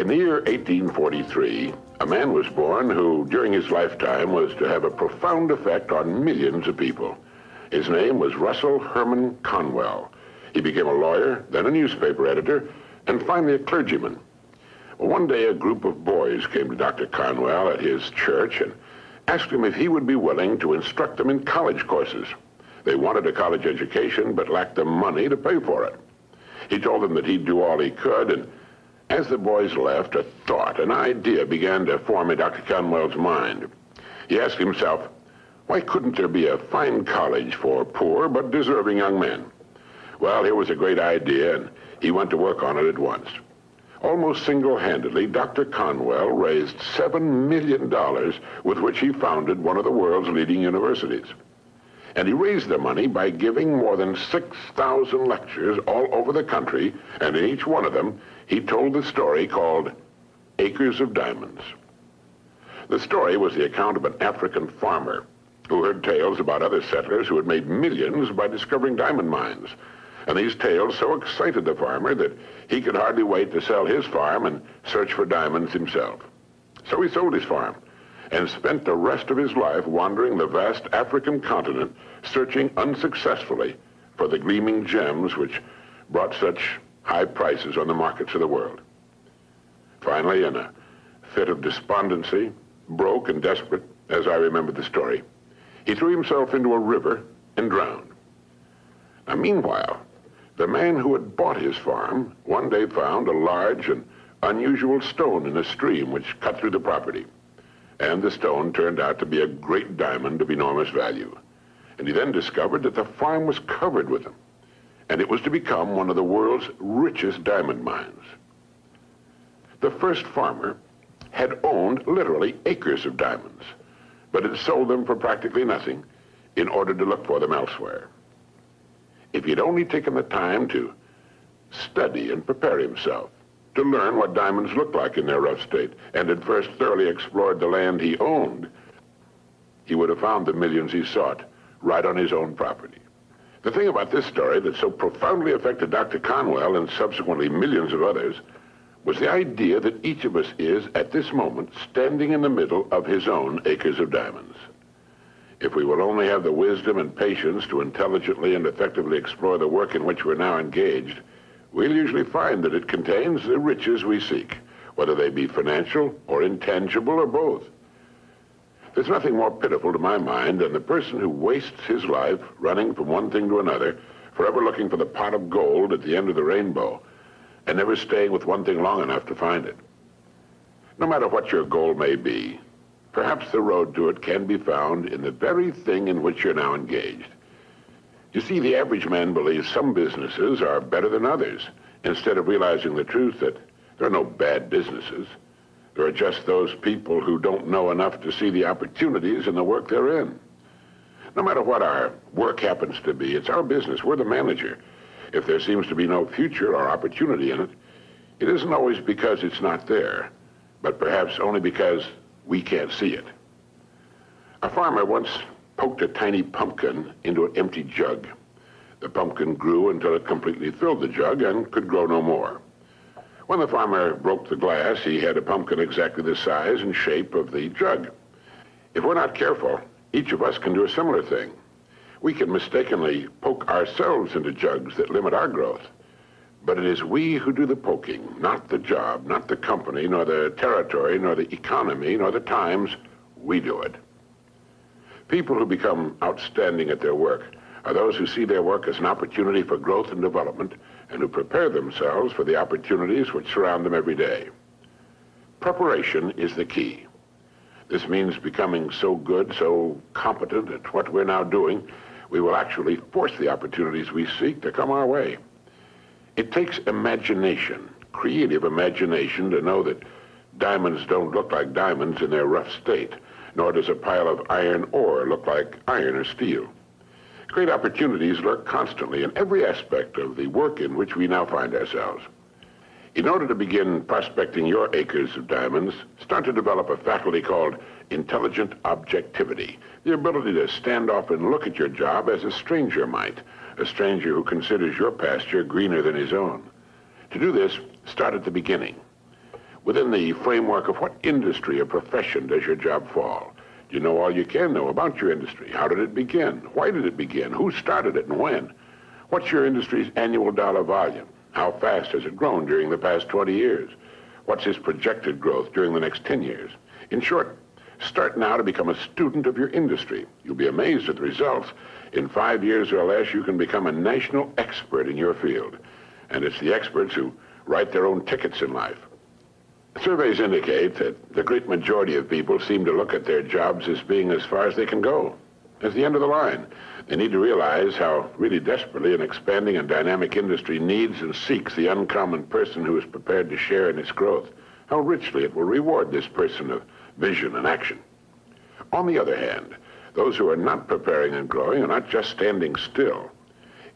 In the year 1843, a man was born who, during his lifetime, was to have a profound effect on millions of people. His name was Russell Herman Conwell. He became a lawyer, then a newspaper editor, and finally a clergyman. Well, one day, a group of boys came to Dr. Conwell at his church and asked him if he would be willing to instruct them in college courses. They wanted a college education, but lacked the money to pay for it. He told them that he'd do all he could, and as the boys left, a thought, an idea began to form in Dr. Conwell's mind. He asked himself, why couldn't there be a fine college for poor but deserving young men? Well, here was a great idea, and he went to work on it at once. Almost single-handedly, Dr. Conwell raised $7 million with which he founded one of the world's leading universities. And he raised the money by giving more than 6,000 lectures all over the country, and in each one of them, he told the story called Acres of Diamonds. The story was the account of an African farmer who heard tales about other settlers who had made millions by discovering diamond mines. And these tales so excited the farmer that he could hardly wait to sell his farm and search for diamonds himself. So he sold his farm and spent the rest of his life wandering the vast African continent, searching unsuccessfully for the gleaming gems which brought such high prices on the markets of the world. Finally, in a fit of despondency, broke and desperate, as I remember the story, he threw himself into a river and drowned. Now, meanwhile, the man who had bought his farm one day found a large and unusual stone in a stream which cut through the property. And the stone turned out to be a great diamond of enormous value. And he then discovered that the farm was covered with them, and it was to become one of the world's richest diamond mines. The first farmer had owned literally acres of diamonds, but had sold them for practically nothing in order to look for them elsewhere. If he'd only taken the time to study and prepare himself, to learn what diamonds looked like in their rough state, and had first thoroughly explored the land he owned, he would have found the millions he sought right on his own property. The thing about this story that so profoundly affected Dr. Conwell and subsequently millions of others was the idea that each of us is, at this moment, standing in the middle of his own acres of diamonds. If we will only have the wisdom and patience to intelligently and effectively explore the work in which we're now engaged, we'll usually find that it contains the riches we seek, whether they be financial or intangible or both. There's nothing more pitiful to my mind than the person who wastes his life running from one thing to another, forever looking for the pot of gold at the end of the rainbow, and never staying with one thing long enough to find it. No matter what your goal may be, perhaps the road to it can be found in the very thing in which you're now engaged. You see, the average man believes some businesses are better than others, instead of realizing the truth that there are no bad businesses. There are just those people who don't know enough to see the opportunities in the work they're in. No matter what our work happens to be, it's our business. We're the manager. If there seems to be no future or opportunity in it, it isn't always because it's not there, but perhaps only because we can't see it. A farmer once poked a tiny pumpkin into an empty jug. The pumpkin grew until it completely filled the jug and could grow no more. When the farmer broke the glass, he had a pumpkin exactly the size and shape of the jug. If we're not careful, each of us can do a similar thing. We can mistakenly poke ourselves into jugs that limit our growth. But it is we who do the poking, not the job, not the company, nor the territory, nor the economy, nor the times. We do it. People who become outstanding at their work are those who see their work as an opportunity for growth and development, and who prepare themselves for the opportunities which surround them every day. Preparation is the key. This means becoming so good, so competent at what we're now doing, we will actually force the opportunities we seek to come our way. It takes imagination, creative imagination, to know that diamonds don't look like diamonds in their rough state, nor does a pile of iron ore look like iron or steel. Great opportunities lurk constantly in every aspect of the work in which we now find ourselves. In order to begin prospecting your acres of diamonds, start to develop a faculty called intelligent objectivity, the ability to stand off and look at your job as a stranger might, a stranger who considers your pasture greener than his own. To do this, start at the beginning. Within the framework of what industry or profession does your job fall? Do you know all you can know about your industry? How did it begin? Why did it begin? Who started it and when? What's your industry's annual dollar volume? How fast has it grown during the past 20 years? What's its projected growth during the next 10 years? In short, start now to become a student of your industry. You'll be amazed at the results. In 5 years or less, you can become a national expert in your field. And it's the experts who write their own tickets in life. Surveys indicate that the great majority of people seem to look at their jobs as being as far as they can go, as the end of the line. They need to realize how really desperately an expanding and dynamic industry needs and seeks the uncommon person who is prepared to share in its growth, how richly it will reward this person of vision and action. On the other hand, those who are not preparing and growing are not just standing still.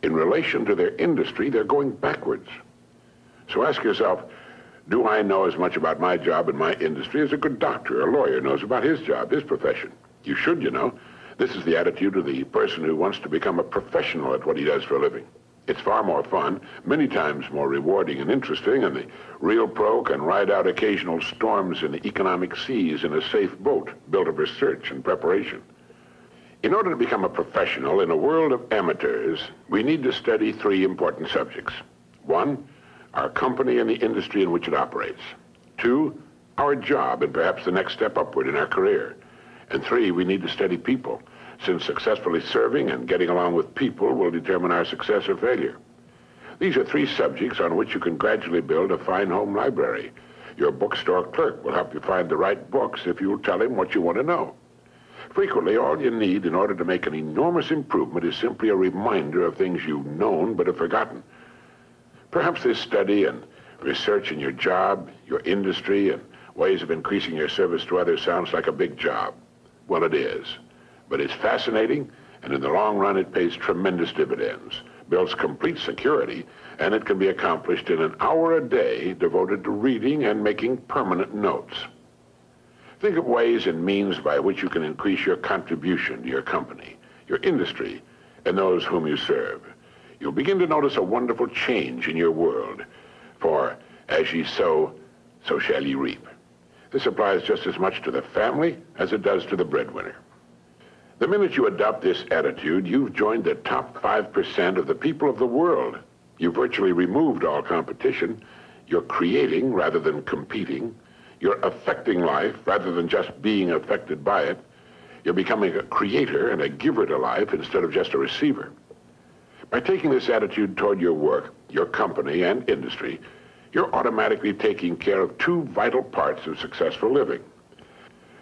In relation to their industry, they're going backwards. So ask yourself, do I know as much about my job and my industry as a good doctor or lawyer knows about his job, his profession? You should, you know. This is the attitude of the person who wants to become a professional at what he does for a living. It's far more fun, many times more rewarding and interesting, and the real pro can ride out occasional storms in the economic seas in a safe boat built of research and preparation. In order to become a professional in a world of amateurs, we need to study 3 important subjects. 1, our company and the industry in which it operates. 2, our job and perhaps the next step upward in our career. And 3, we need to study people, since successfully serving and getting along with people will determine our success or failure. These are 3 subjects on which you can gradually build a fine home library. Your bookstore clerk will help you find the right books if you will tell him what you want to know. Frequently, all you need in order to make an enormous improvement is simply a reminder of things you've known but have forgotten. Perhaps this study and research in your job, your industry, and ways of increasing your service to others sounds like a big job. Well, it is. But it's fascinating, and in the long run, it pays tremendous dividends, builds complete security, and it can be accomplished in an hour a day devoted to reading and making permanent notes. Think of ways and means by which you can increase your contribution to your company, your industry, and those whom you serve. You'll begin to notice a wonderful change in your world, for as ye sow, so shall ye reap. This applies just as much to the family as it does to the breadwinner. The minute you adopt this attitude, you've joined the top 5% of the people of the world. You've virtually removed all competition. You're creating rather than competing. You're affecting life rather than just being affected by it. You're becoming a creator and a giver to life instead of just a receiver. By taking this attitude toward your work, your company, and industry, you're automatically taking care of 2 vital parts of successful living.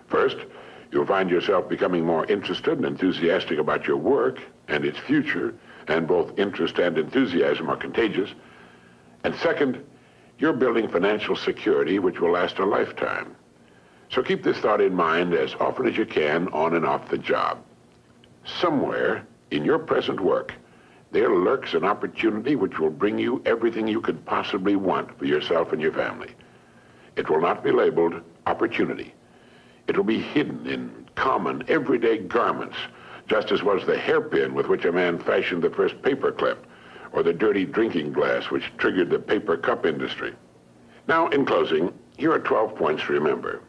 First, you'll find yourself becoming more interested and enthusiastic about your work and its future, and both interest and enthusiasm are contagious. And second, you're building financial security which will last a lifetime. So keep this thought in mind as often as you can on and off the job. Somewhere in your present work, there lurks an opportunity which will bring you everything you could possibly want for yourself and your family. It will not be labeled opportunity. It will be hidden in common, everyday garments, just as was the hairpin with which a man fashioned the first paperclip, or the dirty drinking glass which triggered the paper cup industry. Now, in closing, here are 12 points to remember.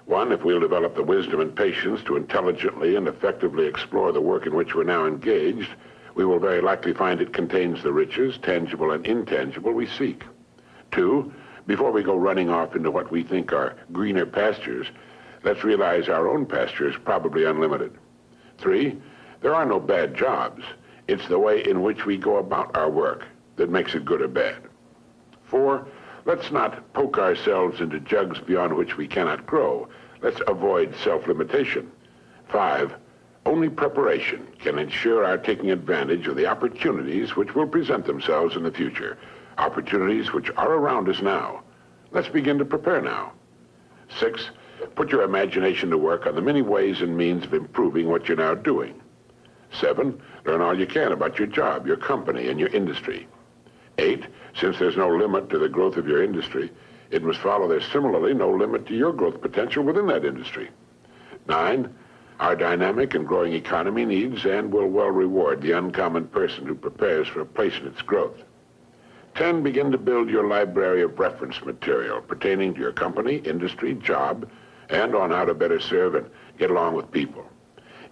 1, if we'll develop the wisdom and patience to intelligently and effectively explore the work in which we're now engaged, we will very likely find it contains the riches, tangible and intangible, we seek. 2, before we go running off into what we think are greener pastures, let's realize our own pasture is probably unlimited. 3, there are no bad jobs. It's the way in which we go about our work that makes it good or bad. 4, let's not poke ourselves into jugs beyond which we cannot grow. Let's avoid self-limitation. 5, only preparation can ensure our taking advantage of the opportunities which will present themselves in the future, opportunities which are around us now. Let's begin to prepare now. 6, put your imagination to work on the many ways and means of improving what you're now doing. 7, learn all you can about your job, your company, and your industry. 8, since there's no limit to the growth of your industry, it must follow there's similarly no limit to your growth potential within that industry. 9, our dynamic and growing economy needs and will well reward the uncommon person who prepares for a place in its growth. 10, begin to build your library of reference material pertaining to your company, industry, job, and on how to better serve and get along with people.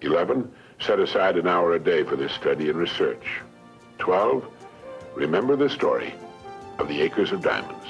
11, set aside an hour a day for this study and research. 12, remember the story of the acres of diamonds.